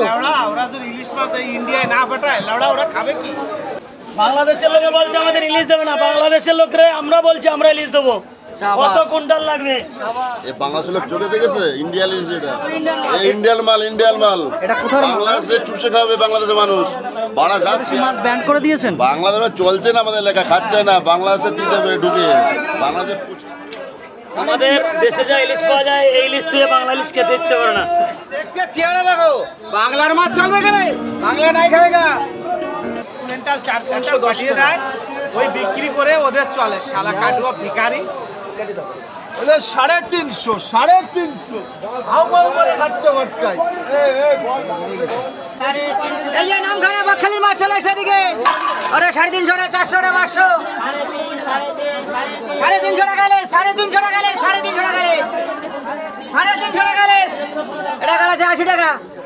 লেওড়া ওরা যদি ইলিশ মাছ এই ইন্ডিয়ায় না পাঠায় লেওড়া ওরা খাবে কি? বাংলাদেশের লোকে বলছে আমাদের ইলিশ দেবে না, বাংলাদেশের লোকরে আমরা বলছি আমরা ইলিশ দেবো। কত কুইন্টাল লাগবে? এই বাংলাদেশের লোক চোখে দেখেছে ইন্ডিয়ান ইলিশ, এটা ইন্ডিয়ান মাল, ইন্ডিয়ান মাল। এটা কোথায় বাংলাদেশে চুষে খাবে বাংলাদেশের মানুষ। বাড়া যাচ্ছে, মাছ ব্যান করে দিয়েছেন? বাংলাদেশে চলছে না, আমাদের এলাকা খাচ্ছে না, বাংলাদেশে দিতে হবে ঢুকে। বাংলাদেশে আমাদের দেশে যা ইলিশ পাওয়া যায় এই ইলিশ থেকে বাংলা ইলিশ খেতে ইচ্ছে করে না। দেখতে চেহারা দেখো, বাংলার মাছ চলবে কেন? বাংলা নাই খাবেগা। কুইন্টাল 4 কুইন্টাল পাঠিয়ে দেয়, ওই বিক্রি করে ওদের চলে। শালা কাটুয়া ভিখারি। 350, 350 আমার উপরে খাচ্ছে ভটকায়। এই যে নামখানা বকখালির মাছ চলে সেদিকে। ওরে 350 টাকা, 400 টাকা, 500, 350 টাকা গেলে, 350 টাকা গেলে, 350 টাকা গেলে, 350 টাকা গেলে, এটা গেলে 80 টাকা।